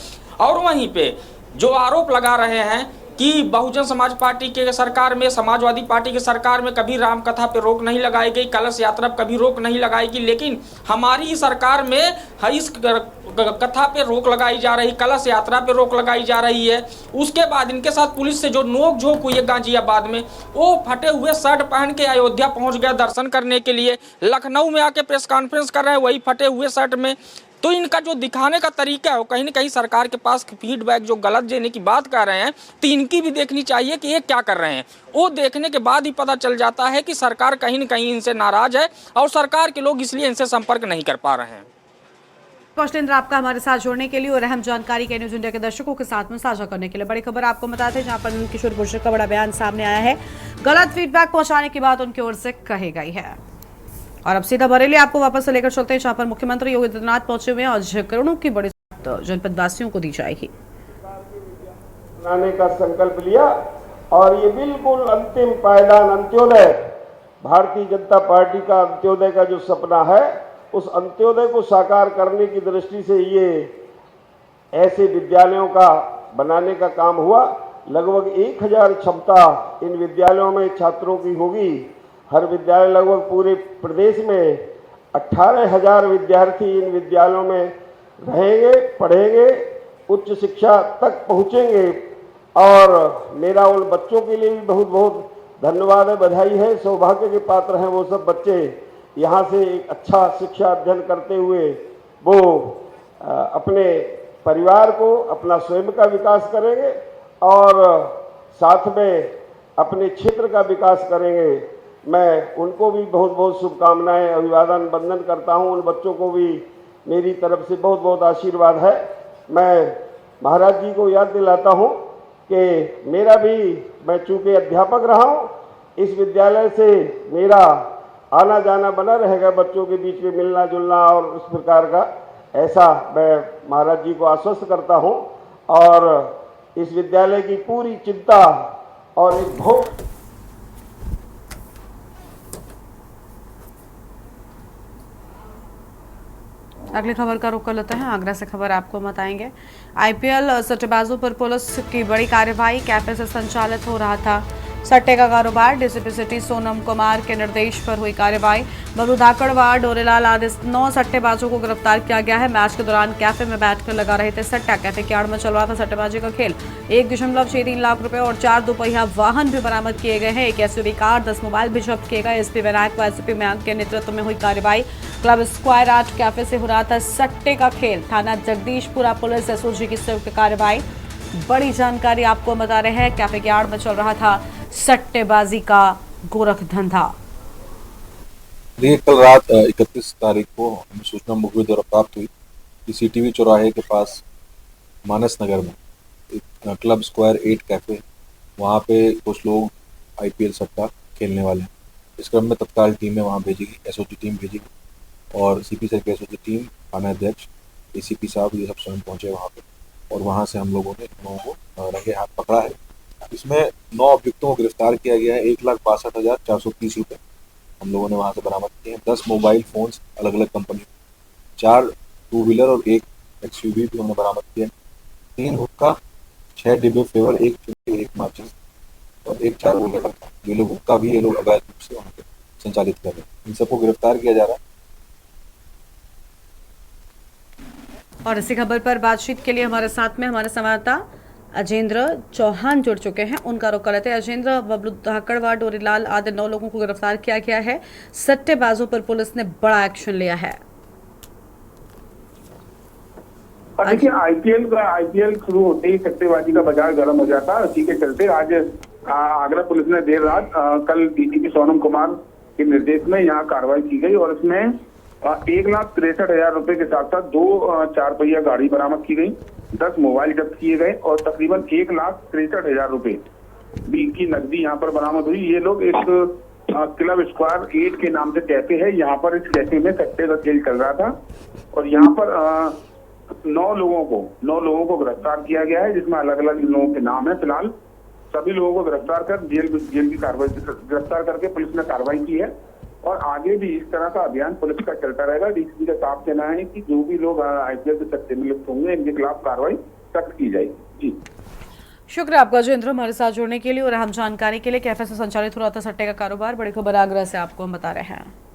और वहीं पे जो आरोप लगा रहे हैं कि बहुजन समाज पार्टी के सरकार में, समाजवादी पार्टी के सरकार में कभी रामकथा पे रोक नहीं लगाई गई, कलश यात्रा पे कभी रोक नहीं लगाई गई, लेकिन हमारी सरकार में इस कथा पे रोक लगाई जा रही, कलश यात्रा पे रोक लगाई जा रही है। उसके बाद इनके साथ पुलिस से जो नोकझोंक हुई है गाजियाबाद में, वो फटे हुए शर्ट पहन के अयोध्या पहुंच गए दर्शन करने के लिए, लखनऊ में आके प्रेस कॉन्फ्रेंस कर रहे हैं वही फटे हुए शर्ट में। तो इनका जो दिखाने का तरीका है वो कहीं ना कहीं सरकार के पास फीडबैक जो गलत देने की बात कर रहे हैं, तो इनकी भी देखनी चाहिए कि ये क्या कर रहे हैं। वो देखने के बाद ही पता चल जाता है कि सरकार कहीं ना कहीं इनसे नाराज है और सरकार के लोग इसलिए इनसे संपर्क नहीं कर पा रहे हैं। कौशलेंद्र आपका हमारे साथ जुड़ने के लिए और अहम जानकारी के न्यूज इंडिया के दर्शकों के साथ में साझा करने के लिए। बड़ी खबर आपको बताते हैं जहां पर किशोर गुर्जर का बड़ा बयान सामने आया है। गलत फीडबैक पहुंचाने की बात उनकी ओर से कही गई है। और अब सीधा बरेली आपको वापस से लेकर चलते हैं जहां पर मुख्यमंत्री योगी आदित्यनाथ पहुंचे हुए हैं और करोड़ों की बड़ी जनपद वासियों को दी जाएगी। बनाने का संकल्प लिया और ये बिल्कुल अंतिम पायदान अंत्योदय, भारतीय जनता पार्टी का अंत्योदय का जो सपना है उस अंत्योदय को साकार करने की दृष्टि से ये ऐसे विद्यालयों का बनाने का काम हुआ। लगभग 1000 क्षमता इन विद्यालयों में छात्रों की होगी। हर विद्यालय लगभग पूरे प्रदेश में 18,000 विद्यार्थी इन विद्यालयों में रहेंगे, पढ़ेंगे, उच्च शिक्षा तक पहुंचेंगे। और मेरा उन बच्चों के लिए भी बहुत बहुत धन्यवाद है, बधाई है। सौभाग्य के पात्र हैं वो सब बच्चे, यहाँ से एक अच्छा शिक्षा अध्ययन करते हुए वो अपने परिवार को, अपना स्वयं का विकास करेंगे और साथ में अपने क्षेत्र का विकास करेंगे। मैं उनको भी बहुत बहुत शुभकामनाएं, अभिवादन, वंदन करता हूं। उन बच्चों को भी मेरी तरफ से बहुत बहुत आशीर्वाद है। मैं महाराज जी को याद दिलाता हूं कि मेरा भी, मैं चूंकि अध्यापक रहा हूं, इस विद्यालय से मेरा आना जाना बना रहेगा, बच्चों के बीच में मिलना जुलना और इस प्रकार का, ऐसा मैं महाराज जी को आश्वस्त करता हूं। और इस विद्यालय की पूरी चिंता और एक बहुत अगली खबर का रुख कर लेते हैं। आगरा से खबर आपको बताएंगे। आईपीएल सट्टेबाजों पर पुलिस की बड़ी कार्रवाई, कैफे से संचालित हो रहा था सट्टे का कारोबार। डीसीपी सिटी सोनम कुमार के निर्देश पर हुई कार्रवाई। बरू धाकड़वाड़, डोरेलाल आदि 9 सट्टेबाजों को गिरफ्तार किया गया है। मैच के दौरान कैफे में बैठकर लगा रहे थे सट्टा। कैफे के आड़ में चल रहा था सट्टेबाजी का खेल। 1.63 लाख रुपए और 4 दोपहिया वाहन भी बरामद किए गए हैं। एक एसयूवी कार, 10 मोबाइल भी जब्त किए गए। एसपी विनायक व एसपी मयंक के नेतृत्व में हुई कार्रवाई। क्लब स्क्वायर 8 कैफे से हो रहा था सट्टे का खेल। थाना जगदीशपुरा पुलिस एसओजी की संयुक्त कार्रवाई। बड़ी जानकारी आपको बता रहे हैं। कैफे के आड़ में चल रहा था सट्टेबाजी का गोरख धंधा। देखिए, कल रात 31 तारीख को हमें सूचना मुखबिर द्वारा प्राप्त हुई कि सीटीवी चौराहे के पास मानस नगर में एक क्लब स्क्वायर 8 कैफे, वहाँ पे कुछ लोग आईपीएल सट्टा खेलने वाले हैं। इस क्रम में तत्काल टीमें वहाँ भेजी गई, एसओजी टीम भेजी गई और सीपी सर की एसओजी टीम, थाना अध्यक्ष, एसीपी साहब, ये सब स्वयं पहुँचे वहाँ पे और वहाँ से हम लोगों ने इन लोगों को रंगे हाथ पकड़ा है। इसमें 9 अभियुक्तों को गिरफ्तार किया गया है। 1,62,430 रुपये हम लोगों ने वहाँ से बरामद किए हैं। 10 मोबाइल फोन्स अलग अलग कंपनी, 4 टू व्हीलर और 1 एक्सयूवी भी हमने बरामद किया है। 3 हुक्का, 6 डिब्बे फ्लेवर, 1 चुटकी, 1 माचिस और 1 चार व्हीलर। ये लोग हुक्का भी ये लोग अवैध रूप से वहाँ पे संचालित कर रहे हैं। इन सबको गिरफ्तार किया जा रहा है। और इसी खबर पर बातचीत के लिए हमारे साथ में हमारे संवाददाता अजेंद्र चौहान जुड़ चुके हैं। उनका रुख कर लेते हैं। अजेंद्र, बबलू धाकड़वाड़, डोरीलाल आदि 9 लोगों को गिरफ्तार किया गया है। सट्टेबाजों पर पुलिस ने बड़ा एक्शन लिया है। देखिए, आईपीएल शुरू होते ही सट्टेबाजी का बाजार गर्म हो जाता है। उसी के चलते आज आगरा पुलिस ने देर रात कल डीसीपी सोनम कुमार के निर्देश में यहाँ कार्रवाई की गई और इसमें 1,63,000 रुपए के साथ साथ 2 4 पहिया गाड़ी बरामद की गई, 10 मोबाइल जब्त किए गए और तकरीबन 1,63,000 रुपए की नकदी यहाँ पर बरामद हुई। ये लोग एक क्लब स्क्वायर 8 के नाम से कैफे है, यहाँ पर इस कैफे में सट्टे का खेल चल रहा था और यहाँ पर 9 लोगों को गिरफ्तार किया गया है, जिसमें अलग अलग लोगों के नाम है। फिलहाल सभी लोगों को गिरफ्तार कर जेल की कार्रवाई, गिरफ्तार करके पुलिस ने कार्रवाई की है और आगे भी इस तरह का अभियान पुलिस का चलता रहेगा। डीसीपी का साफ कहना है कि जो भी लोग आईपीएल के सट्टे में लिप्त होंगे इनके खिलाफ कार्रवाई सख्त की जाएगी। जी, शुक्रिया आपका अजेंद्र हमारे साथ जुड़ने के लिए और अहम जानकारी के लिए। कैफे से संचालित हो रहा था सट्टे का कारोबार। बड़ी खबर आगरा से आपको हम बता रहे हैं।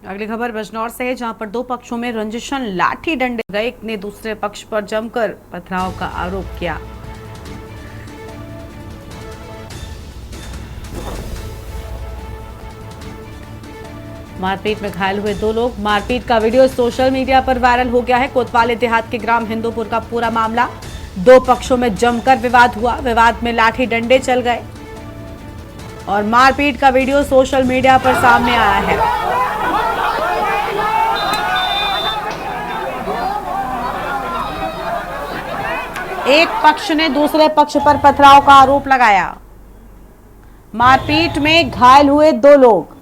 अगली खबर बिजनौर से है, जहां पर दो पक्षों में रंजिशन लाठी डंडे गए। एक ने दूसरे पक्ष पर जमकर पथराव का आरोप किया। मारपीट में घायल हुए दो लोग। मारपीट का वीडियो सोशल मीडिया पर वायरल हो गया है। कोतवाली देहात के ग्राम हिंदूपुर का पूरा मामला। दो पक्षों में जमकर विवाद हुआ। विवाद में लाठी डंडे चल गए और मारपीट का वीडियो सोशल मीडिया पर सामने आया है। एक पक्ष ने दूसरे पक्ष पर पथराव का आरोप लगाया। मारपीट में घायल हुए दो लोग।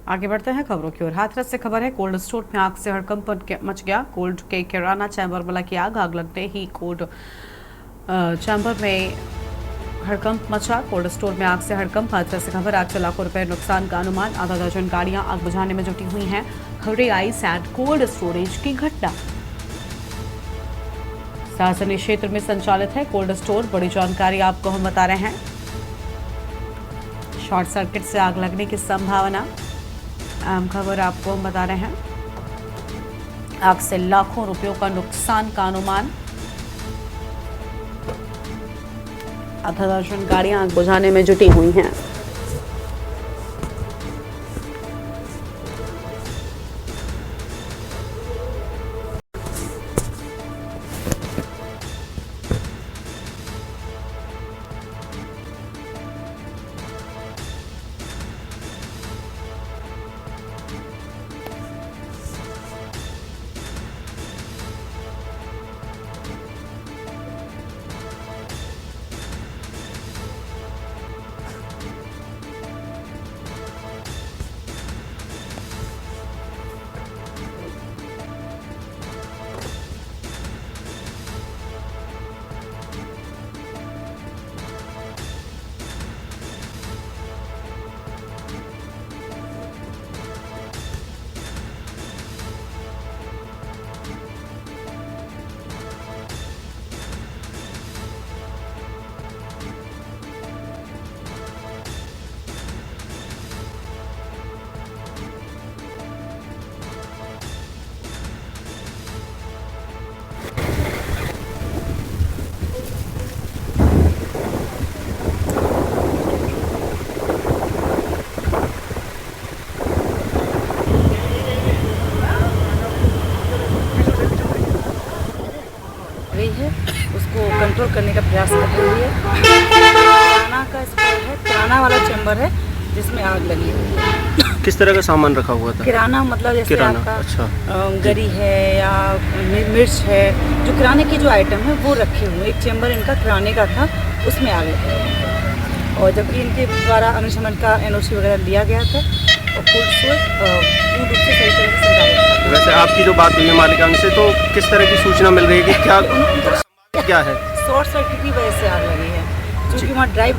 आगे बढ़ते हैं खबरों की ओर। हाथरस से खबर है, कोल्ड स्टोर में आग से हड़कंप मच गया। कोल्ड के किराना चैम्बर में लगी आग लगते ही कोल्ड चैम्बर में हड़कंप मचा। कोल्ड स्टोर में आग से हड़कंप। हाथरस से खबर, आग से लाखों रुपए नुकसान का अनुमान। आधा दर्जन गाड़ियां आग बुझाने में जुटी हुई हैं। खबरें आई सैड कोल्ड स्टोरेज की घटना। शासकीय क्षेत्र में संचालित है कोल्ड स्टोर। बड़ी जानकारी आपको हम बता रहे हैं। शॉर्ट सर्किट से आग लगने की संभावना। अहम खबर आपको हम बता रहे हैं। आग से लाखों रुपयों का नुकसान का अनुमान। आधा दर्जन गाड़ियां आग बुझाने में जुटी हुई हैं। कंट्रोल करने का प्रयास कर रही है। किराना का स्टोर है, किराना वाला चैम्बर है जिसमें आग लगी हुई है। किस तरह का सामान रखा हुआ था? किराना मतलब जैसे किराना, आपका अच्छा। गरी है या मिर्च है, जो किराने की जो आइटम है वो रखे हुए। एक चैम्बर इनका किराने का था, उसमें आग लगी। और जबकि इनके द्वारा अग्निशमन का NOC वगैरह लिया गया था और पूर्ण रूप से सही तरह से संचालित था। वैसे आपकी जो बात हुई है मालिकांग से, तो किस तरह की सूचना मिल रही है कि क्या है? शॉर्ट सर्किट की वजह से आग लगी है, क्योंकि वहाँ ड्राई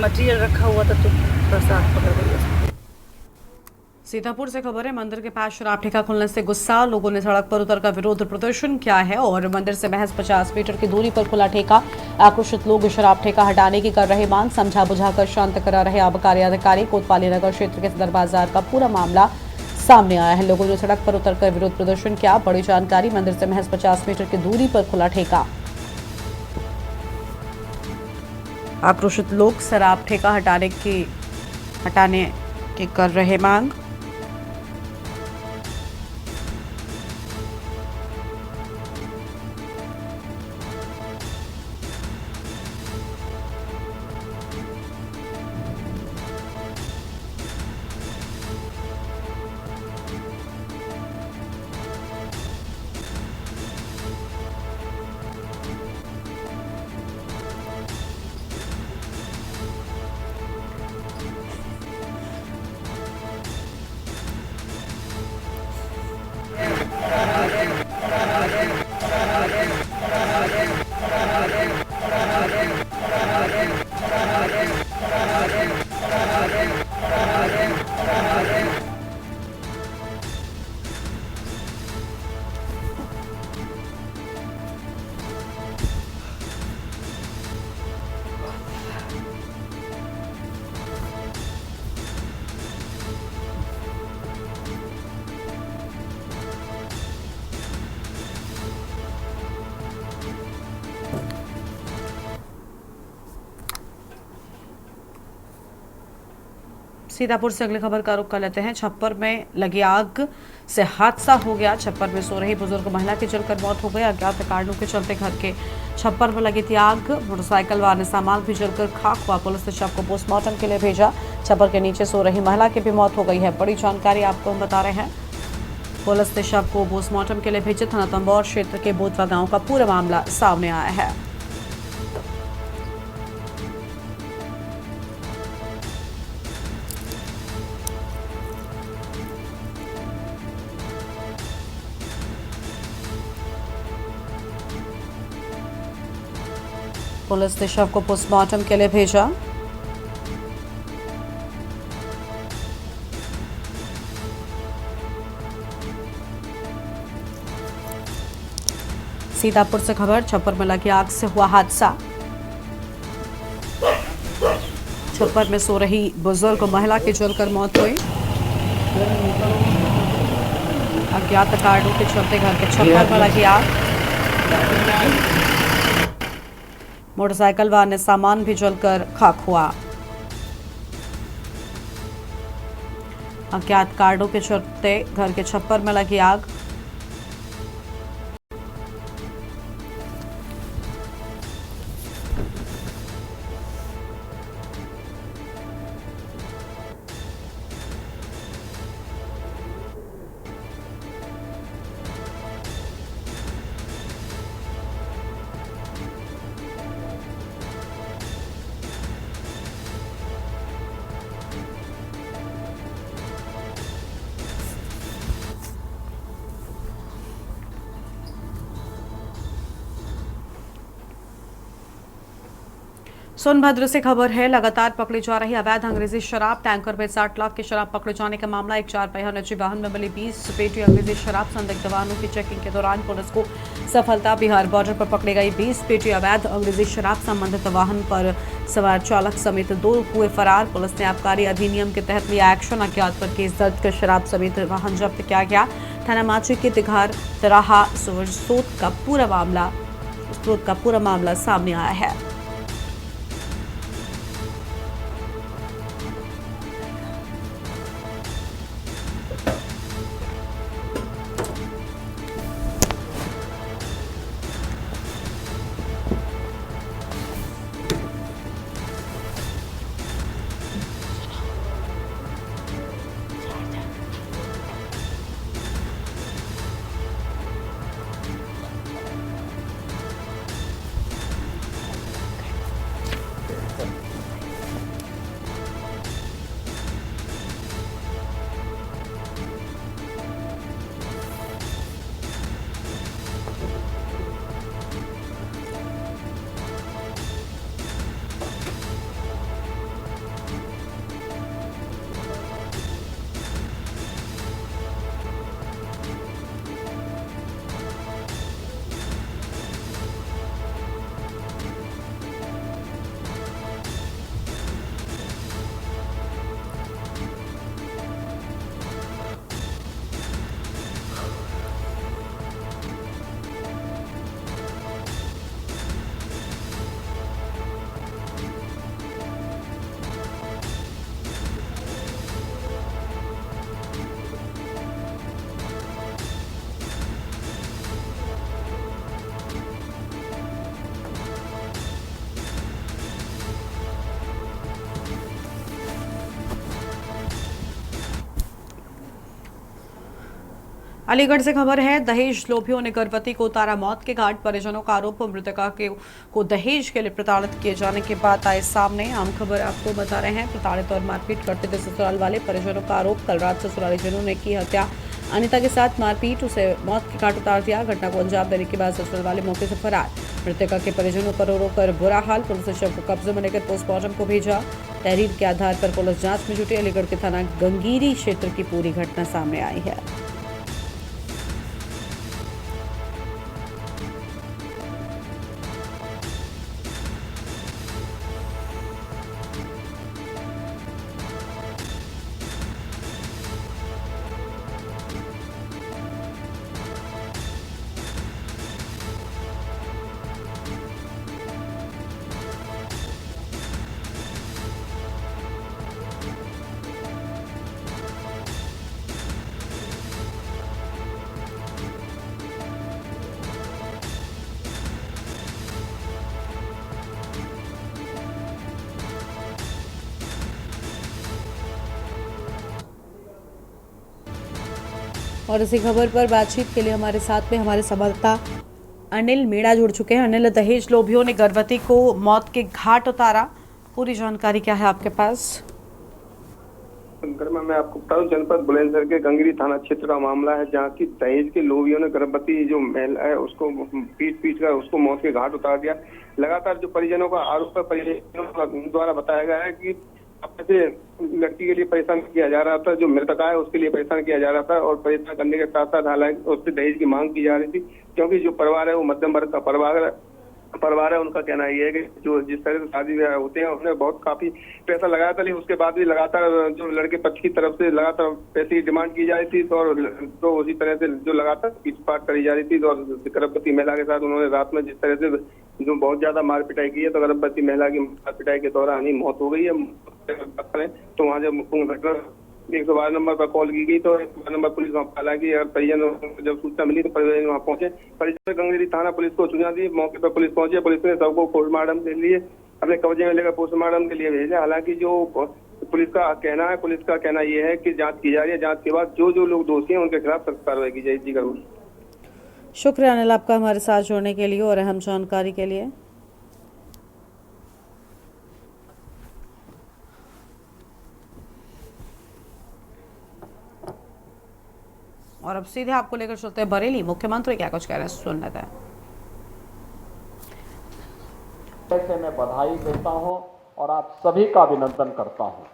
मटेरियल रखा हुआ था तो बरसात पकड़ गई। सीतापुर से खबर है, मंदिर के पास शराब ठेका खुलने से गुस्सा, लोगों ने सड़क पर उतरकर विरोध प्रदर्शन किया है और मंदिर से महज 50 मीटर की दूरी पर खुला ठेका। आक्रोशित लोग शराब ठेका हटाने की कर रहे मांग, समझा बुझाकर शांत करा रहे आबकारी अधिकारी। कोतवाली नगर क्षेत्र के सदर बाजार का पूरा मामला सामने आया है। लोगों ने सड़क पर उतरकर विरोध प्रदर्शन किया। बड़ी जानकारी, मंदिर से महज 50 मीटर की दूरी पर खुला ठेका। आक्रोशित लोग शराब ठेका हटाने की कर रहे मांग। सीतापुर से अगली खबर का रुख कर लेते हैं। छप्पर में लगी आग से हादसा हो गया। छप्पर में सो रही बुजुर्ग महिला की जलकर मौत हो गई। अज्ञात कारणों के चलते घर के छप्पर में लगी थी आग। मोटरसाइकिल व अन्य सामान भी जलकर खाक हुआ। पुलिस ने शव को पोस्टमार्टम के लिए भेजा। छप्पर के नीचे सो रही महिला की भी मौत हो गई है। बड़ी जानकारी आपको हम बता रहे हैं। पुलिस ने शव को पोस्टमार्टम के लिए भेजा। थाना तंबौर क्षेत्र के बोतवा गाँव का पूरा मामला सामने आया है। पुलिस ने शव को पोस्टमार्टम के लिए भेजा। सीतापुर से खबर, छप्पर में लगी आग से हुआ हादसा। छप्पर में सो रही बुजुर्ग महिला की जलकर मौत हुई। अज्ञात कारणों के चलते घर के छप्पर में लगी आग। मोटरसाइकिल व अन्य सामान भी जलकर खाक हुआ। अज्ञात कारणों के चलते घर के छप्पर में लगी आग। सोनभद्र से खबर है, लगातार पकड़ी जा रही अवैध अंग्रेजी शराब। टैंकर में 60 लाख की शराब पकड़े जाने का मामला। एक 4 पहिया निजी वाहन में मिली 20 पेटी अंग्रेजी शराब। संदिग्ध वाहनों की चेकिंग के दौरान पुलिस को सफलता। बिहार बॉर्डर पर पकड़ी गई 20 पेटी अवैध अंग्रेजी शराब। संबंधित वाहन पर सवार चालक समेत 2 हुए फरार। पुलिस ने आबकारी अधिनियम के तहत लिया एक्शन। अज्ञात पर केस दर्ज कर शराब समेत वाहन जब्त किया गया। थाना माची के तिघार तराहा स्रोत का पूरा मामला सामने आया है। अलीगढ़ से खबर है, दहेज लोभियों ने गर्भवती को उतारा मौत के घाट। परिजनों का आरोप, मृतका को दहेज के लिए प्रताड़ित किए जाने के बाद आए सामने। आम खबर आपको बता रहे हैं, प्रताड़ित और मारपीट करते थे ससुराल वाले। परिजनों का आरोप, कल रात ससुरालीजनों ने की हत्या। अनिता के साथ मारपीट, उसे मौत के घाट उतार दिया। घटना को अंजाम देने के बाद ससुराल वाले मौके से फरार। मृतका के परिजनों का रो रो कर बुरा हाल। पुलिस ने शव को कब्जे में लेकर पोस्टमार्टम को भेजा। तहरीर के आधार पर पुलिस जांच में जुटी। अलीगढ़ के थाना गंगीरी क्षेत्र की पूरी घटना सामने आई है। और इसी खबर पर बातचीत के लिए हमारे साथ में हमारे संवाददाता अनिल मीणा जुड़ चुके हैं। अनिल, दहेज लोभियों ने गर्भवती को मौत के घाट उतारा, पूरी जानकारी क्या है आपके पास? मैं आपको बता दूं, जनपद बुलंदशहर के गंगीरी थाना क्षेत्र का मामला है, जहां की दहेज के लोभियों ने गर्भवती जो महिला है उसको पीट कर उसको मौत के घाट उतार दिया। लगातार जो परिजनों का आरोप है, परिजनों द्वारा बताया गया है कि अपने लड़की के लिए परेशान किया जा रहा था, जो मृतका है उसके लिए परेशान किया जा रहा था, और परेशान करने के साथ साथ हालांकि उससे दहेज की मांग की जा रही थी, क्योंकि जो परिवार है वो मध्यम वर्ग का परिवार है। उनका कहना ये है कि जो जिस तरह से शादी ब्याह होते हैं उसने बहुत काफी पैसा लगाया था, लेकिन उसके बाद भी लगातार जो लड़के पक्ष की तरफ से लगातार पैसे की डिमांड की जा रही थी, तो उसी तरह से जो लगातार पीछपाट करी जा रही थी। और गर्भवती महिला के साथ उन्होंने रात में जिस तरह से जो बहुत ज्यादा मार पिटाई की है, तो गर्भवती महिला की मार पिटाई के दौरान ही मौत हो गई है। तो वहाँ जब घटना 112 नंबर पर कॉल की गई, तो 112 नंबर पुलिस वहाँ, हालांकि परिजनों को जब सूचना मिली तो परिजन वहाँ पहुंचे। परिजन ने गंगीरी थाना पुलिस को सूचना दी, मौके पर पुलिस पहुंची। पुलिस ने सबको पोस्टमार्टम के लिए अपने कब्जे में लेकर पोस्टमार्टम के लिए भेजा। हालांकि जो पुलिस का कहना ये है कि जांच की जा रही है, जांच के बाद जो लोग दोषी हैं उनके खिलाफ सख्त कार्रवाई की जाएगी। शुक्रिया अनिल आपका हमारे साथ जुड़ने के लिए और अहम जानकारी के लिए। और अब सीधे आपको लेकर चलते हैं बरेली। मुख्यमंत्री क्या कुछ कह रहे हैं, सुन लेते हैं। ऐसे मैं बधाई देता हूं और आप सभी का अभिनंदन करता हूं।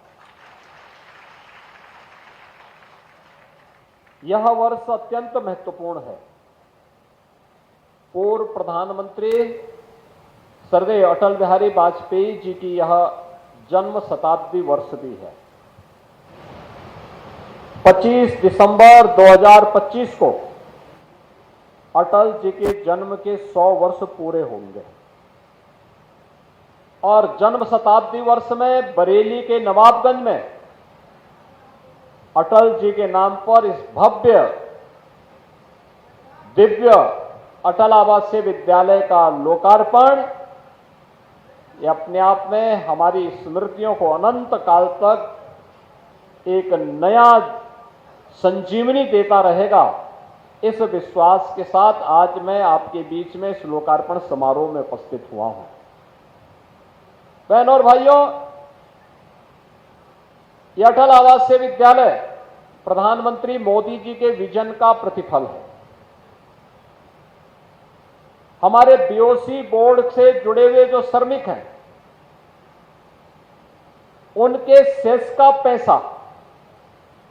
यह वर्ष अत्यंत महत्वपूर्ण है। पूर्व प्रधानमंत्री स्वर्गीय अटल बिहारी वाजपेयी जी की यह जन्म शताब्दी वर्ष भी है। 25 दिसंबर 2025 को अटल जी के जन्म के 100 वर्ष पूरे होंगे और जन्म शताब्दी वर्ष में बरेली के नवाबगंज में अटल जी के नाम पर इस भव्य दिव्य अटल आवासीय विद्यालय का लोकार्पण, ये अपने आप में हमारी स्मृतियों को अनंत काल तक एक नया संजीवनी देता रहेगा। इस विश्वास के साथ आज मैं आपके बीच में इस लोकार्पण समारोह में उपस्थित हुआ हूं। बहनों और भाइयों, यह अटल आवासीय विद्यालय प्रधानमंत्री मोदी जी के विजन का प्रतिफल है। हमारे बीओसी बोर्ड से जुड़े हुए जो श्रमिक हैं, उनके सेस का पैसा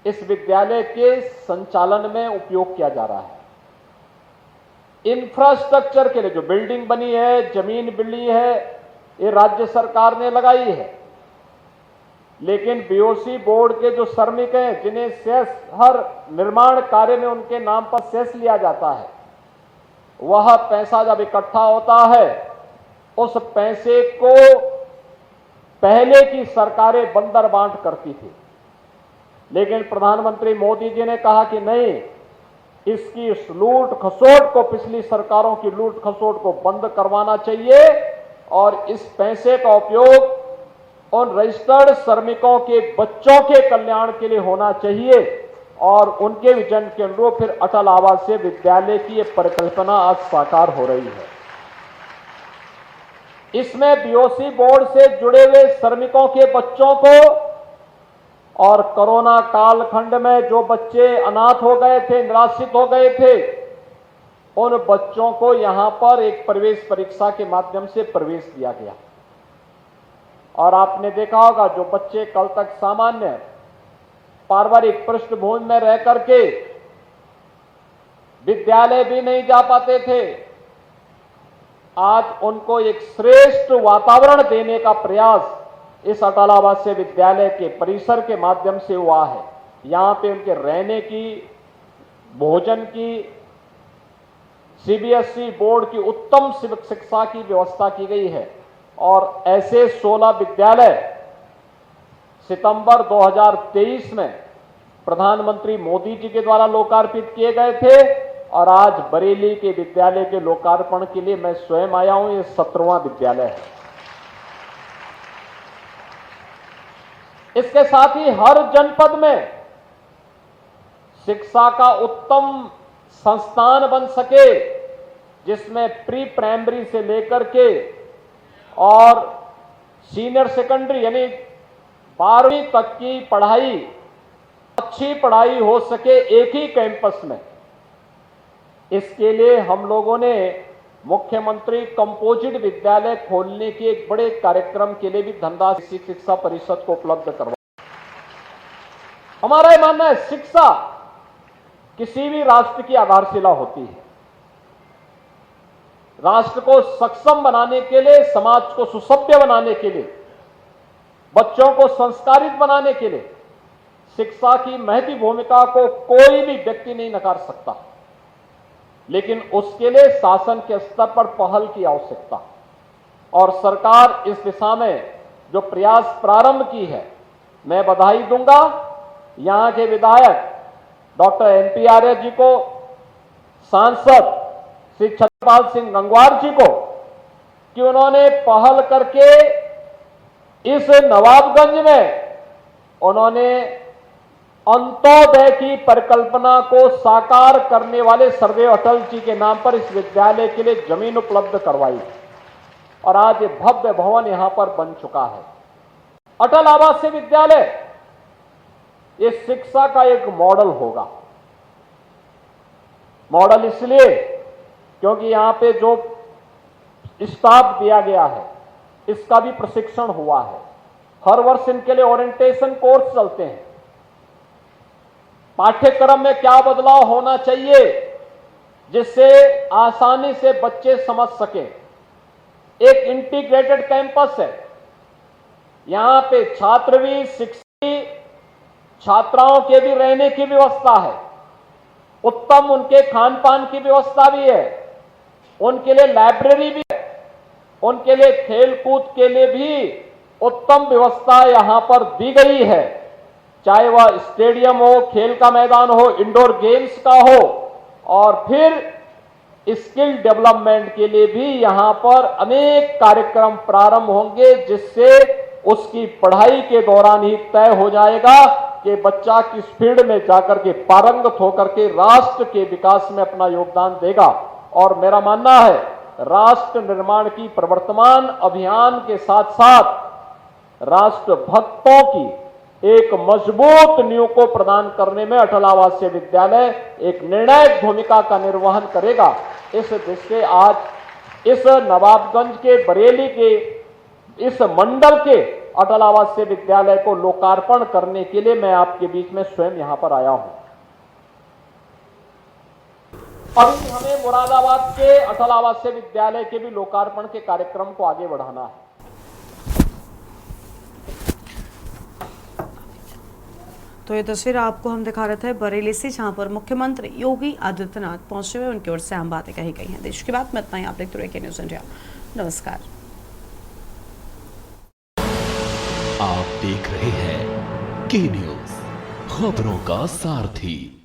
इस विद्यालय के संचालन में उपयोग किया जा रहा है। इंफ्रास्ट्रक्चर के लिए जो बिल्डिंग बनी है, जमीन मिली है, ये राज्य सरकार ने लगाई है, लेकिन बीओसी बोर्ड के जो श्रमिक हैं, जिन्हें सेस हर निर्माण कार्य में उनके नाम पर सेस लिया जाता है, वह पैसा जब इकट्ठा होता है, उस पैसे को पहले की सरकारें बंदर बांट करती थी, लेकिन प्रधानमंत्री मोदी जी ने कहा कि नहीं, इसकी इस लूट खसोट को, पिछली सरकारों की लूट खसोट को बंद करवाना चाहिए और इस पैसे का उपयोग उन रजिस्टर्ड श्रमिकों के बच्चों के कल्याण के लिए होना चाहिए और उनके विजन के अनुरूप फिर अटल आवासीय विद्यालय की ये परिकल्पना आज साकार हो रही है। इसमें बीओसी बोर्ड से जुड़े हुए श्रमिकों के बच्चों को और कोरोना कालखंड में जो बच्चे अनाथ हो गए थे, निराश्रित हो गए थे, उन बच्चों को यहां पर एक प्रवेश परीक्षा के माध्यम से प्रवेश दिया गया। और आपने देखा होगा जो बच्चे कल तक सामान्य पारिवारिक पृष्ठभूमि में रह करके विद्यालय भी नहीं जा पाते थे, आज उनको एक श्रेष्ठ वातावरण देने का प्रयास इस अटल आवासीय विद्यालय के परिसर के माध्यम से हुआ है। यहां पे उनके रहने की, भोजन की, सीबीएसई बोर्ड की उत्तम शिक्षा की व्यवस्था की गई है। और ऐसे 16 विद्यालय सितंबर 2023 में प्रधानमंत्री मोदी जी के द्वारा लोकार्पित किए गए थे और आज बरेली के विद्यालय के लोकार्पण के लिए मैं स्वयं आया हूं। ये 17वां विद्यालय है। इसके साथ ही हर जनपद में शिक्षा का उत्तम संस्थान बन सके, जिसमें प्री प्राइमरी से लेकर के और सीनियर सेकेंडरी यानी 12वीं तक की पढ़ाई, अच्छी पढ़ाई हो सके एक ही कैंपस में। इसके लिए हम लोगों ने मुख्यमंत्री कंपोजिट विद्यालय खोलने के एक बड़े कार्यक्रम के लिए भी धनराशि शिक्षा परिषद को उपलब्ध करवा। हमारा यह मानना है शिक्षा किसी भी राष्ट्र की आधारशिला होती है। राष्ट्र को सक्षम बनाने के लिए, समाज को सुसभ्य बनाने के लिए, बच्चों को संस्कारित बनाने के लिए शिक्षा की महती भूमिका को कोई भी व्यक्ति नहीं नकार सकता, लेकिन उसके लिए शासन के स्तर पर पहल की आवश्यकता। और सरकार इस दिशा में जो प्रयास प्रारंभ की है, मैं बधाई दूंगा यहां के विधायक डॉक्टर एनपी आर्य जी को, सांसद श्री छत्रपाल सिंह गंगवार जी को, कि उन्होंने पहल करके इस नवाबगंज में उन्होंने अंत्योदय की परिकल्पना को साकार करने वाले सर्वदेव अटल जी के नाम पर इस विद्यालय के लिए जमीन उपलब्ध करवाई और आज ये भव्य भवन यहां पर बन चुका है। अटल आवासीय विद्यालय ये शिक्षा का एक मॉडल होगा। मॉडल इसलिए क्योंकि यहां पे जो स्टाफ दिया गया है इसका भी प्रशिक्षण हुआ है। हर वर्ष इनके लिए ओरिएंटेशन कोर्स चलते हैं। पाठ्यक्रम में क्या बदलाव होना चाहिए जिससे आसानी से बच्चे समझ सके। एक इंटीग्रेटेड कैंपस है, यहां पे छात्र भी, शिक्षक, छात्राओं के भी रहने की व्यवस्था है, उत्तम उनके खान पान की व्यवस्था भी है, उनके लिए लाइब्रेरी भी है, उनके लिए खेल कूद के लिए भी उत्तम व्यवस्था यहां पर दी गई है। चाहे वह स्टेडियम हो, खेल का मैदान हो, इंडोर गेम्स का हो, और फिर स्किल डेवलपमेंट के लिए भी यहां पर अनेक कार्यक्रम प्रारंभ होंगे, जिससे उसकी पढ़ाई के दौरान ही तय हो जाएगा कि बच्चा किस फील्ड में जाकर के पारंगत होकर के राष्ट्र के विकास में अपना योगदान देगा। और मेरा मानना है राष्ट्र निर्माण की प्रवर्तमान अभियान के साथ साथ राष्ट्र भक्तों की एक मजबूत नींव को प्रदान करने में अटल आवासीय विद्यालय एक निर्णायक भूमिका का निर्वहन करेगा। इस दृष्टि आज इस नवाबगंज के बरेली के इस मंडल के अटल आवासीय विद्यालय को लोकार्पण करने के लिए मैं आपके बीच में स्वयं यहां पर आया हूं। अभी हमें मुरादाबाद के अटल आवासीय विद्यालय के भी लोकार्पण के कार्यक्रम को आगे बढ़ाना है। तो ये तस्वीर आपको हम दिखा रहे थे बरेली से, जहां पर मुख्यमंत्री योगी आदित्यनाथ पहुंचे हुए, उनकी ओर से आम बातें कही गई हैं। देश की बात में इतना ही। आप देखते रहिए न्यूज़ इंडिया। नमस्कार। आप देख रहे हैं के न्यूज़, खबरों का सारथी।